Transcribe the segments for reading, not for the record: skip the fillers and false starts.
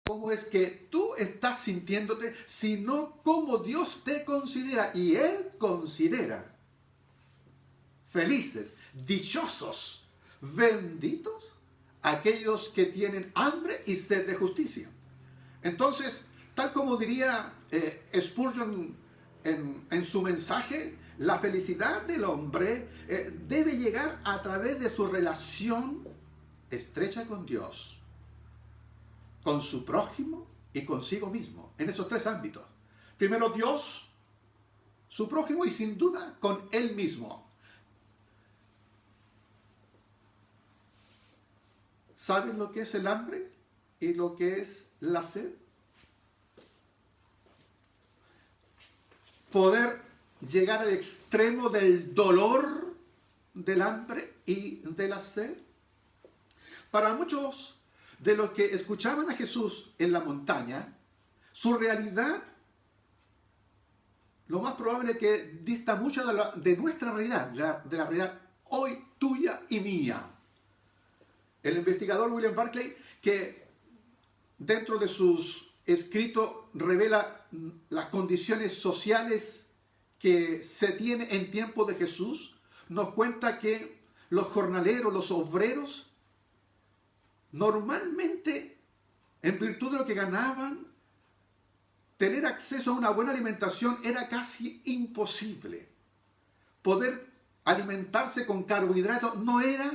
cómo es que tú estás sintiéndote, sino cómo Dios te considera. Y Él considera felices, dichosos, benditos aquellos que tienen hambre y sed de justicia. Entonces, tal como diría Spurgeon en su mensaje, la felicidad del hombre debe llegar a través de su relación estrecha con Dios, con su prójimo y consigo mismo, en esos tres ámbitos. Primero Dios, su prójimo y sin duda con Él mismo. ¿Saben lo que es el hambre y lo que es la sed? Poder llegar al extremo del dolor del hambre y de la sed. Para muchos de los que escuchaban a Jesús en la montaña, su realidad, lo más probable es que dista mucho de nuestra realidad, de la realidad hoy tuya y mía. El investigador William Barclay, que dentro de sus escritos revela las condiciones sociales que se tienen en tiempo de Jesús, nos cuenta que los jornaleros, los obreros, normalmente, en virtud de lo que ganaban, tener acceso a una buena alimentación era casi imposible. Poder alimentarse con carbohidratos no era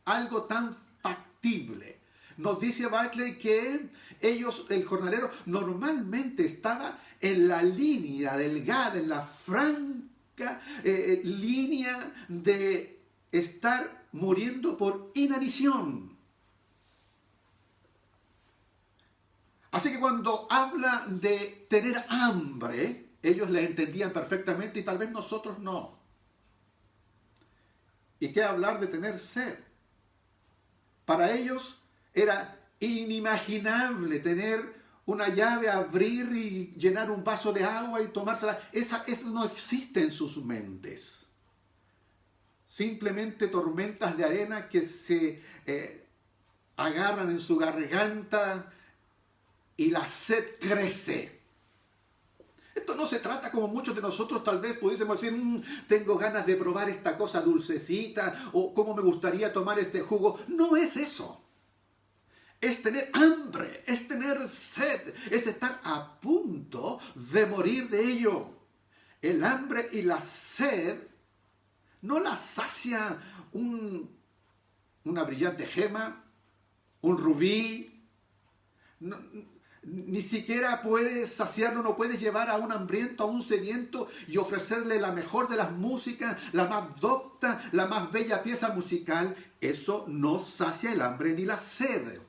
algo tan factible. Nos dice Barclay que ellos, el jornalero, normalmente estaba en la línea delgada, en la franca línea de estar muriendo por inanición. Así que cuando habla de tener hambre, ellos le entendían perfectamente y tal vez nosotros no. ¿Y qué hablar de tener sed? Para ellos era inimaginable tener una llave, abrir y llenar un vaso de agua y tomársela. Eso no existe en sus mentes. Simplemente tormentas de arena que se agarran en su garganta y la sed crece. Esto no se trata como muchos de nosotros tal vez pudiésemos decir, tengo ganas de probar esta cosa dulcecita o cómo me gustaría tomar este jugo. No es eso. Es tener hambre, es tener sed, es estar a punto de morir de ello. El hambre y la sed no la sacia una brillante gema, un rubí. Ni siquiera puedes saciarlo, no puedes llevar a un hambriento, a un sediento y ofrecerle la mejor de las músicas, la más docta, la más bella pieza musical. Eso no sacia el hambre ni la sed.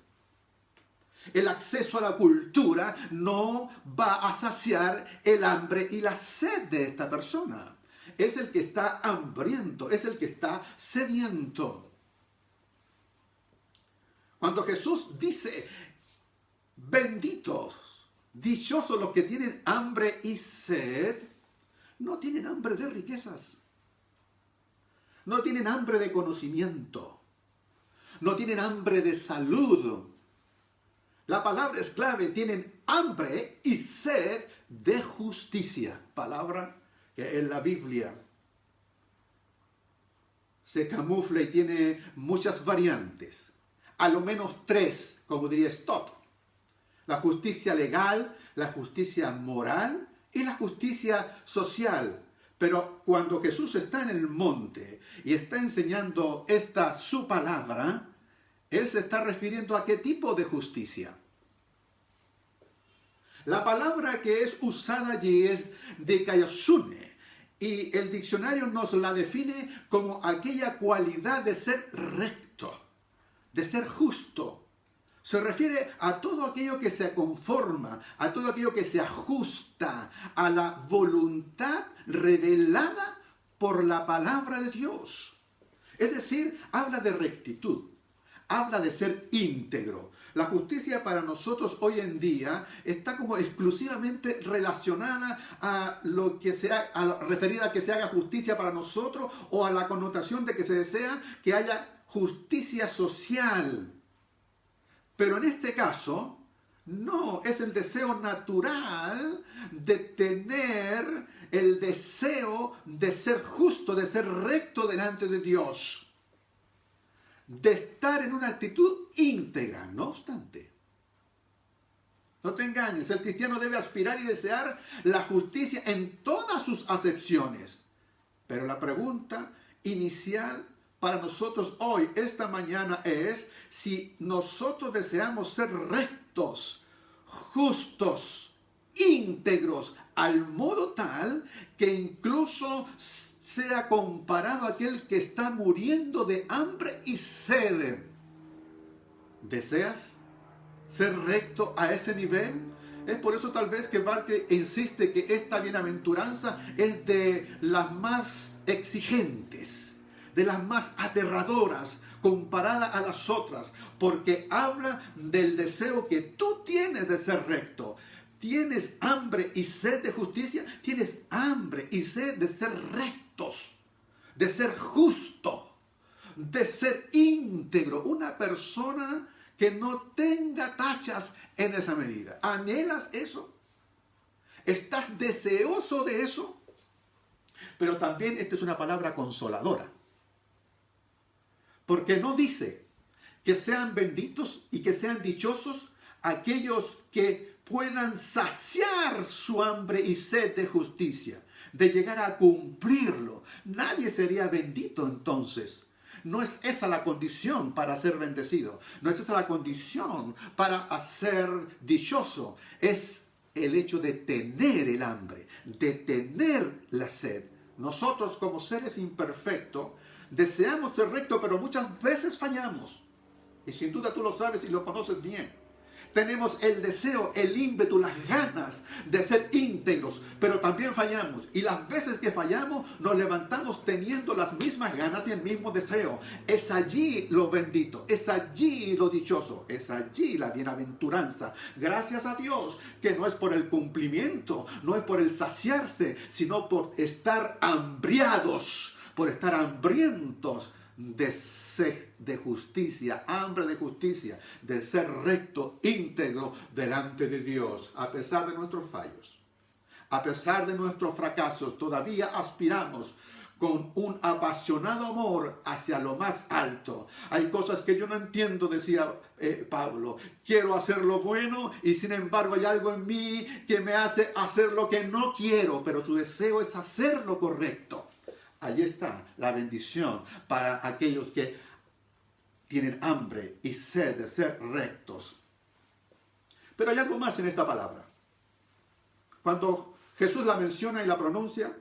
El acceso a la cultura no va a saciar el hambre y la sed de esta persona. Es el que está hambriento, es el que está sediento. Cuando Jesús dice, benditos, dichosos los que tienen hambre y sed, no tienen hambre de riquezas, no tienen hambre de conocimiento, no tienen hambre de salud. La palabra es clave, tienen hambre y sed de justicia, palabra que en la Biblia se camufla y tiene muchas variantes, a lo menos tres, como diría Stott. La justicia legal, la justicia moral y la justicia social. Pero cuando Jesús está en el monte y está enseñando su palabra, Él se está refiriendo a qué tipo de justicia. La palabra que es usada allí es dikaiosune y el diccionario nos la define como aquella cualidad de ser recto, de ser justo. Se refiere a todo aquello que se conforma, a todo aquello que se ajusta a la voluntad revelada por la palabra de Dios. Es decir, habla de rectitud, habla de ser íntegro. La justicia para nosotros hoy en día está como exclusivamente relacionada a lo que sea, referida a que se haga justicia para nosotros o a la connotación de que se desea que haya justicia social. Pero en este caso No, es el deseo natural de tener el deseo de ser justo, de ser recto delante de Dios, de estar en una actitud íntegra. No obstante, no te engañes, el cristiano debe aspirar y desear la justicia en todas sus acepciones. Pero la pregunta inicial para nosotros hoy, esta mañana, es si nosotros deseamos ser rectos, justos, íntegros, al modo tal que incluso sea comparado a aquel que está muriendo de hambre y sed. ¿Deseas ser recto a ese nivel? Es por eso tal vez que Barclay insiste que esta bienaventuranza es de las más exigentes, de las más aterradoras comparada a las otras, porque habla del deseo que tú tienes de ser recto. ¿Tienes hambre y sed de justicia? ¿Tienes hambre y sed de ser rectos, de ser justo, de ser íntegro? Una persona que no tenga tachas en esa medida. ¿Anhelas eso? ¿Estás deseoso de eso? Pero también esta es una palabra consoladora, porque no dice que sean benditos y que sean dichosos aquellos que puedan saciar su hambre y sed de justicia, de llegar a cumplirlo. Nadie sería bendito entonces. No es esa la condición para ser bendecido. No es esa la condición para ser dichoso. Es el hecho de tener el hambre, de tener la sed. Nosotros como seres imperfectos deseamos ser rectos, pero muchas veces fallamos. Y sin duda tú lo sabes y lo conoces bien. Tenemos el deseo, el ímpetu, las ganas de ser íntegros, pero también fallamos. Y las veces que fallamos, nos levantamos teniendo las mismas ganas y el mismo deseo. Es allí lo bendito, es allí lo dichoso, es allí la bienaventuranza. Gracias a Dios, que no es por el cumplimiento, no es por el saciarse, sino por estar hambriados, por estar hambrientos de sed de justicia, hambre de justicia, de ser recto, íntegro delante de Dios. A pesar de nuestros fallos, a pesar de nuestros fracasos, todavía aspiramos con un apasionado amor hacia lo más alto. Hay cosas que yo no entiendo, decía Pablo. Quiero hacer lo bueno y sin embargo hay algo en mí que me hace hacer lo que no quiero, pero su deseo es hacer lo correcto. Allí está la bendición para aquellos que tienen hambre y sed de ser rectos. Pero hay algo más en esta palabra. Cuando Jesús la menciona y la pronuncia,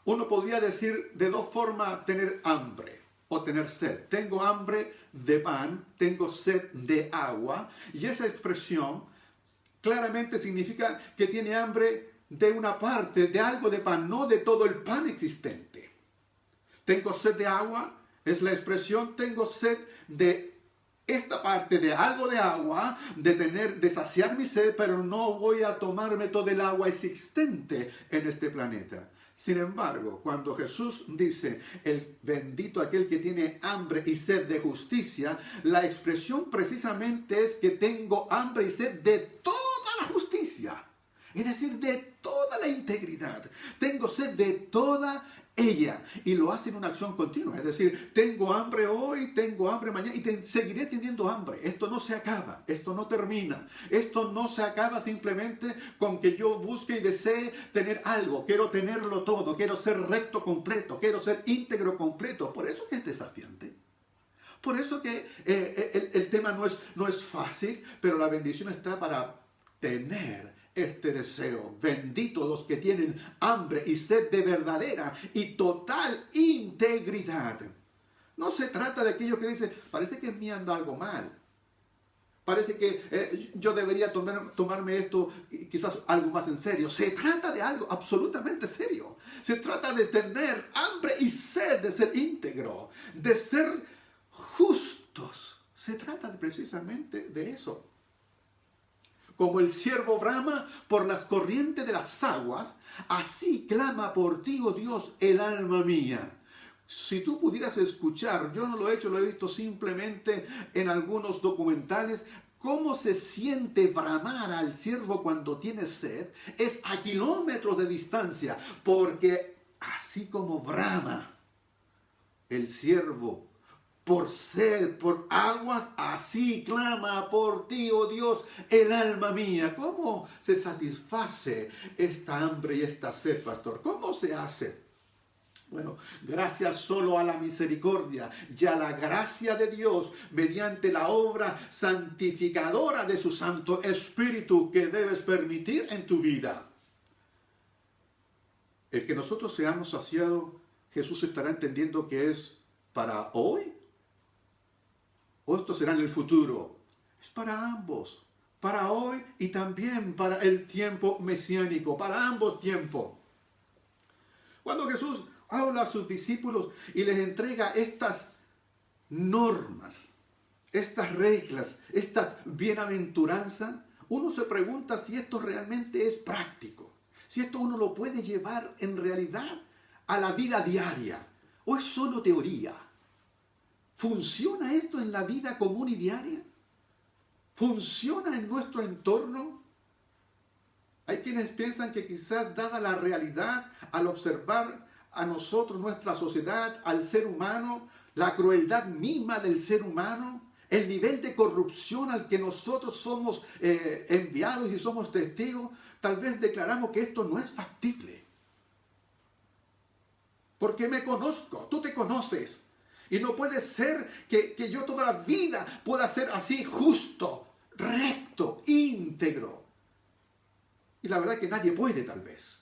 uno podría decir de dos formas tener hambre o tener sed. Tengo hambre de pan, tengo sed de agua. Y esa expresión claramente significa que tiene hambre de una parte, de algo de pan, no de todo el pan existente. Tengo sed de agua, es la expresión, tengo sed de esta parte, de algo de agua, de saciar mi sed, pero no voy a tomarme todo el agua existente en este planeta. Sin embargo, cuando Jesús dice, el bendito aquel que tiene hambre y sed de justicia, la expresión precisamente es que tengo hambre y sed de toda la justicia. Es decir, de toda la integridad. Tengo sed de toda ella. Y lo hace en una acción continua. Es decir, tengo hambre hoy, tengo hambre mañana y seguiré teniendo hambre. Esto no se acaba, esto no termina. Esto no se acaba simplemente con que yo busque y desee tener algo. Quiero tenerlo todo, quiero ser recto completo, quiero ser íntegro completo. Por eso que es desafiante. Por eso que el tema no es fácil, pero la bendición está para tener este deseo. Benditos los que tienen hambre y sed de verdadera y total integridad. No se trata de aquello que dice, parece que en mí anda algo mal. Parece que yo debería tomarme esto quizás algo más en serio. Se trata de algo absolutamente serio. Se trata de tener hambre y sed de ser íntegro, de ser justos. Se trata precisamente de eso. Como el ciervo brama por las corrientes de las aguas, así clama por ti, oh Dios, el alma mía. Si tú pudieras escuchar, yo no lo he hecho, lo he visto simplemente en algunos documentales, cómo se siente bramar al siervo cuando tiene sed es a kilómetros de distancia, porque así como brama el siervo por sed, por aguas, así clama por ti, oh Dios, el alma mía. ¿Cómo se satisface esta hambre y esta sed, pastor? ¿Cómo se hace? Bueno, gracias solo a la misericordia y a la gracia de Dios mediante la obra santificadora de su Santo Espíritu que debes permitir en tu vida. El que nosotros seamos saciados, Jesús estará entendiendo que es para hoy o esto será en el futuro. Es para ambos, para hoy y también para el tiempo mesiánico, para ambos tiempos. Cuando Jesús habla a sus discípulos y les entrega estas normas, estas reglas, estas bienaventuranzas, uno se pregunta si esto realmente es práctico, si esto uno lo puede llevar en realidad a la vida diaria, o es solo teoría. ¿Funciona esto en la vida común y diaria? ¿Funciona en nuestro entorno? Hay quienes piensan que quizás dada la realidad, al observar a nosotros, nuestra sociedad, al ser humano, la crueldad misma del ser humano, el nivel de corrupción al que nosotros somos enviados y somos testigos, tal vez declaramos que esto no es factible. Porque me conozco, tú te conoces. Y no puede ser que yo toda la vida pueda ser así justo, recto, íntegro. Y la verdad que nadie puede tal vez.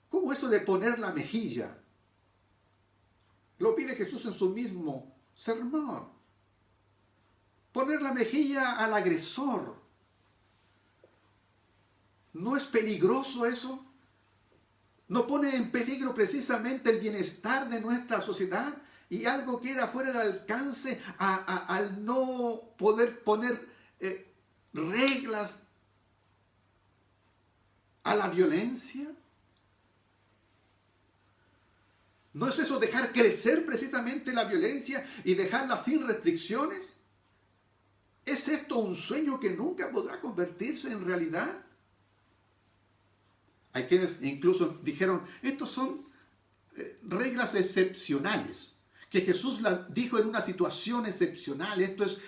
¿Cómo eso de poner la mejilla? Lo pide Jesús en su mismo sermón. Poner la mejilla al agresor. ¿No es peligroso eso? ¿No pone en peligro precisamente el bienestar de nuestra sociedad? Y algo queda fuera del alcance al no poder poner reglas a la violencia. ¿No es eso dejar crecer precisamente la violencia y dejarla sin restricciones? ¿Es esto un sueño que nunca podrá convertirse en realidad? Hay quienes incluso dijeron, estos son reglas excepcionales, que Jesús la dijo en una situación excepcional. Esto es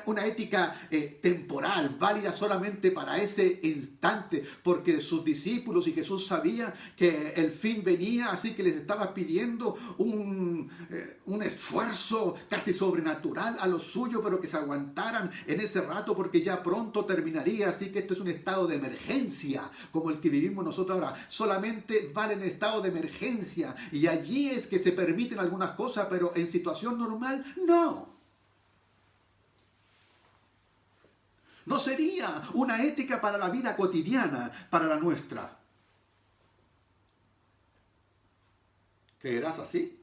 una ética temporal, válida solamente para ese instante, porque sus discípulos y Jesús sabía que el fin venía, así que les estaba pidiendo un esfuerzo casi sobrenatural a los suyos, pero que se aguantaran en ese rato porque ya pronto terminaría. Así que esto es un estado de emergencia como el que vivimos nosotros ahora. Solamente vale en estado de emergencia y allí es que se permiten algunas cosas, pero en situación normal no. No sería una ética para la vida cotidiana, para la nuestra. ¿Creerás así?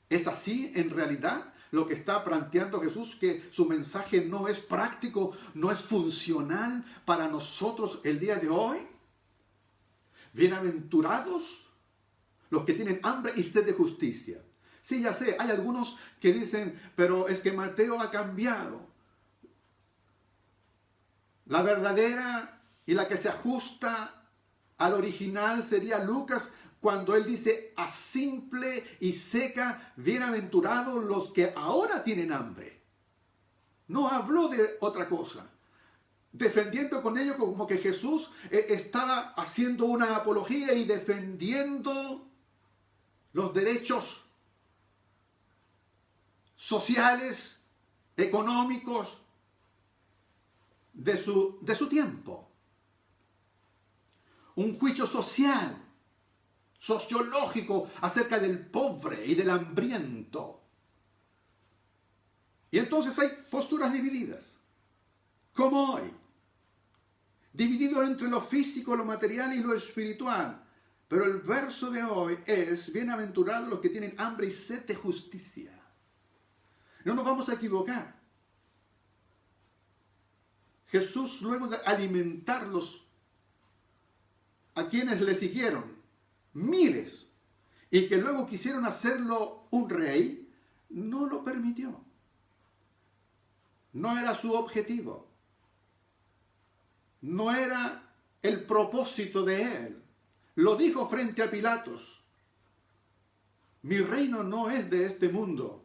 ¿Es así en realidad lo que está planteando Jesús? Que su mensaje no es práctico, no es funcional para nosotros el día de hoy. Bienaventurados los que tienen hambre y sed de justicia. Sí, ya sé, hay algunos que dicen, pero es que Mateo ha cambiado. La verdadera y la que se ajusta al original sería Lucas, cuando él dice a simple y seca, bienaventurados los que ahora tienen hambre. No habló de otra cosa, defendiendo con ello como que Jesús estaba haciendo una apología y defendiendo los derechos sociales, económicos, de su tiempo. Un juicio social, sociológico acerca del pobre y del hambriento. Y entonces hay posturas divididas, como hoy, divididos entre lo físico, lo material y lo espiritual. Pero el verso de hoy es, bienaventurados los que tienen hambre y sed de justicia. No nos vamos a equivocar. Jesús, luego de alimentarlos a quienes le siguieron, miles, y que luego quisieron hacerlo un rey, no lo permitió. no era su objetivo, no era el propósito de él. Lo dijo frente a Pilatos: mi reino no es de este mundo.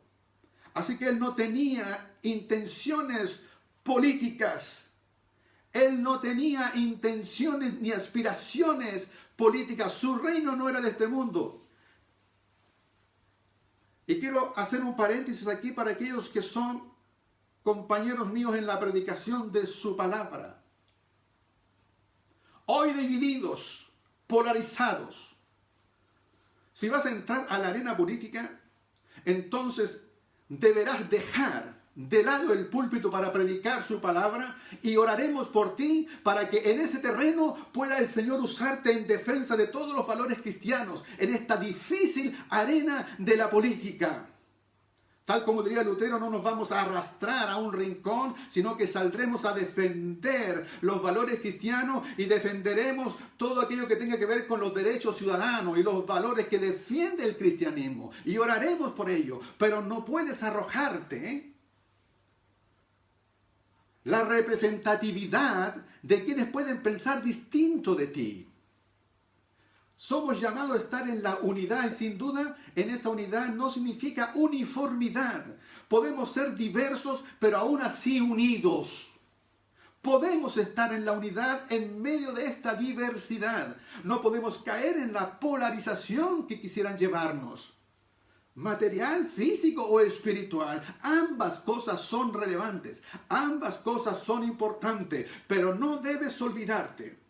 Así que él no tenía intenciones políticas. Él no tenía intenciones ni aspiraciones políticas. Su reino no era de este mundo. Y quiero hacer un paréntesis aquí para aquellos que son compañeros míos en la predicación de su palabra. Hoy divididos, polarizados. Si vas a entrar a la arena política, entonces deberás dejar de lado el púlpito para predicar su palabra y oraremos por ti para que en ese terreno pueda el Señor usarte en defensa de todos los valores cristianos en esta difícil arena de la política. Tal como diría Lutero, no nos vamos a arrastrar a un rincón, sino que saldremos a defender los valores cristianos y defenderemos todo aquello que tenga que ver con los derechos ciudadanos y los valores que defiende el cristianismo. Y oraremos por ello, pero no puedes arrojarte la representatividad de quienes pueden pensar distinto de ti. Somos llamados a estar en la unidad y sin duda en esa unidad no significa uniformidad. Podemos ser diversos pero aún así unidos. Podemos estar en la unidad en medio de esta diversidad. No podemos caer en la polarización que quisieran llevarnos. Material, físico o espiritual. Ambas cosas son relevantes. Ambas cosas son importantes. Pero no debes olvidarte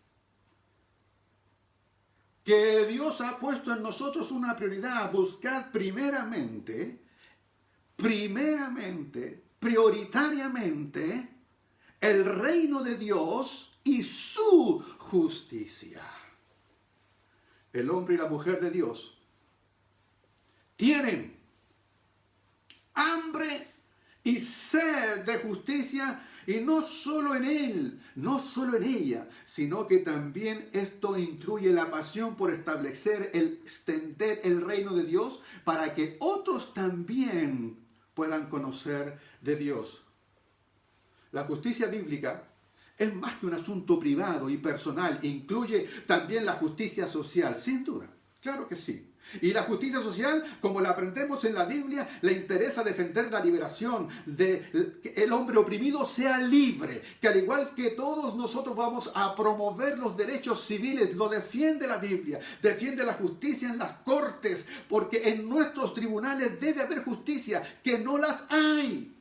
que Dios ha puesto en nosotros una prioridad: buscar prioritariamente, el reino de Dios y su justicia. El hombre y la mujer de Dios tienen hambre y sed de justicia. Y no solo en él, no solo en ella, sino que también esto incluye la pasión por extender el reino de Dios para que otros también puedan conocer de Dios. La justicia bíblica es más que un asunto privado y personal, incluye también la justicia social, sin duda, claro que sí. Y la justicia social, como la aprendemos en la Biblia, le interesa defender la liberación de que el hombre oprimido sea libre, que al igual que todos nosotros vamos a promover los derechos civiles, lo defiende la Biblia, defiende la justicia en las cortes, porque en nuestros tribunales debe haber justicia, que no las hay.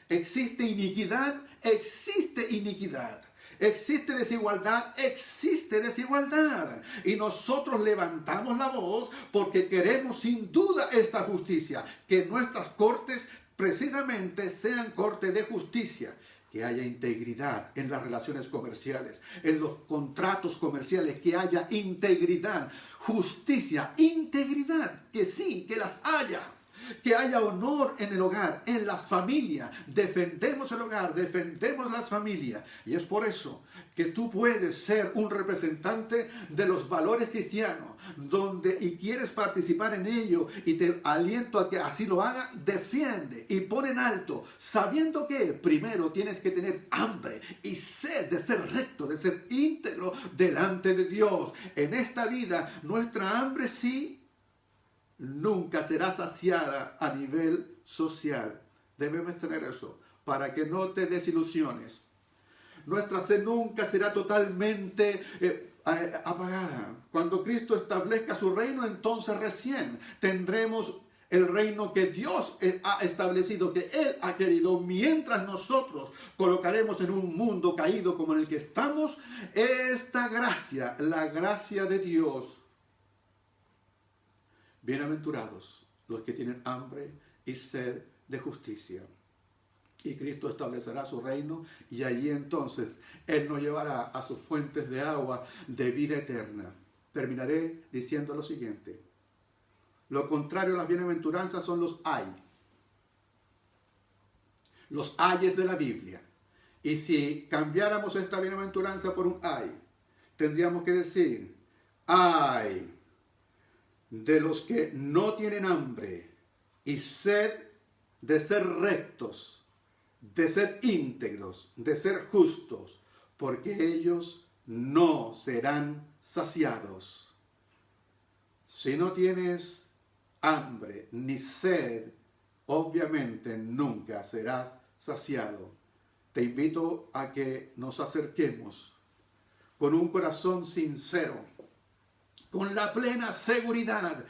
Existe iniquidad, existe iniquidad. Existe desigualdad, existe desigualdad. Y nosotros levantamos la voz porque queremos sin duda esta justicia. Que nuestras cortes precisamente sean cortes de justicia. Que haya integridad en las relaciones comerciales, en los contratos comerciales, que haya integridad, justicia, integridad, que sí, que las haya. Que haya honor en el hogar, en las familias. Defendemos el hogar, defendemos las familias. Y es por eso que tú puedes ser un representante de los valores cristianos, y quieres participar en ello, y te aliento a que así lo haga. Defiende y pon en alto, sabiendo que primero tienes que tener hambre y sed de ser recto, de ser íntegro delante de Dios. En esta vida, nuestra hambre sí nunca será saciada a nivel social. Debemos tener eso para que no te desilusiones. Nuestra sed nunca será totalmente apagada. Cuando Cristo establezca su reino, entonces recién tendremos el reino que Dios ha establecido, que Él ha querido, mientras nosotros colocaremos en un mundo caído como en el que estamos esta gracia, la gracia de Dios. Bienaventurados los que tienen hambre y sed de justicia. Y Cristo establecerá su reino, y allí entonces Él nos llevará a sus fuentes de agua de vida eterna. Terminaré diciendo lo siguiente. Lo contrario a las bienaventuranzas son los ay. Los ayes de la Biblia. Y si cambiáramos esta bienaventuranza por un ay, tendríamos que decir: ay de los que no tienen hambre y sed de ser rectos de ser íntegros, de ser justos, porque ellos no serán saciados. Si no tienes hambre ni sed, obviamente nunca serás saciado. Te invito a que nos acerquemos con un corazón sincero, con la plena seguridad,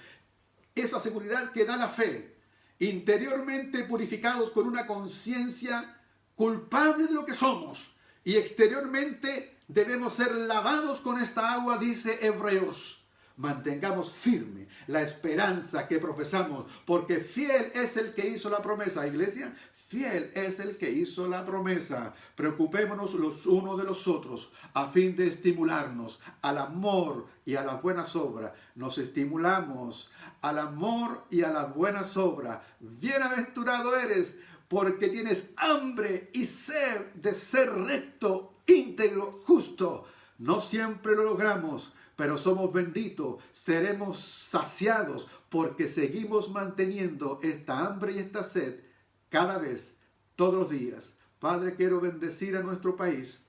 esa seguridad que da la fe, interiormente purificados con una conciencia culpable de lo que somos, y exteriormente debemos ser lavados con esta agua, dice Hebreos. Mantengamos firme la esperanza que profesamos, porque fiel es el que hizo la promesa, iglesia. Fiel es el que hizo la promesa. Preocupémonos los unos de los otros a fin de estimularnos al amor y a las buenas obras. Nos estimulamos al amor y a las buenas obras. Bienaventurado eres porque tienes hambre y sed de ser recto, íntegro, justo. No siempre lo logramos, pero somos benditos, seremos saciados porque seguimos manteniendo esta hambre y esta sed cada vez, todos los días. Padre, quiero bendecir a nuestro país,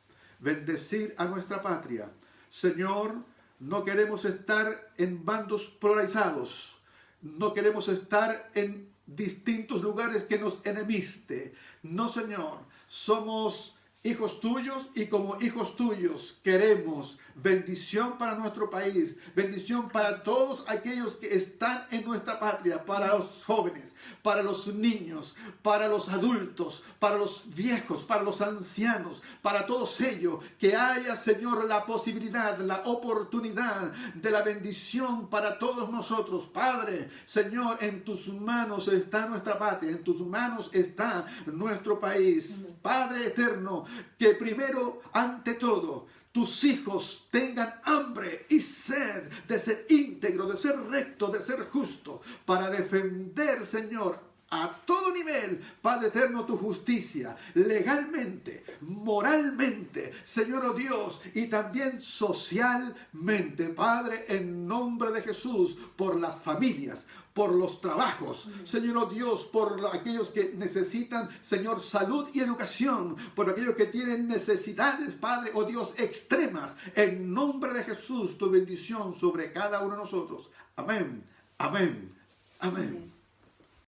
bendecir a nuestra patria. Señor, no queremos estar en bandos polarizados, no queremos estar en distintos lugares que nos enemiste. No, Señor, somos hijos tuyos y como hijos tuyos queremos bendición para nuestro país, bendición para todos aquellos que están en nuestra patria, para los jóvenes, para los niños, para los adultos, para los viejos, para los ancianos, para todos ellos, que haya, Señor, la posibilidad, la oportunidad de la bendición para todos nosotros. Padre, Señor, en tus manos está nuestra patria, en tus manos está nuestro país. Padre eterno, que primero, ante todo, tus hijos tengan hambre y sed de ser íntegro, de ser recto, de ser justo, para defender, Señor, a todo nivel, Padre eterno, tu justicia, legalmente, moralmente, Señor, oh Dios, y también socialmente. Padre, en nombre de Jesús, por las familias, por los trabajos, Señor, oh Dios, por aquellos que necesitan, Señor, salud y educación, por aquellos que tienen necesidades, Padre, oh Dios, extremas, en nombre de Jesús, tu bendición sobre cada uno de nosotros. Amén, amén, amén.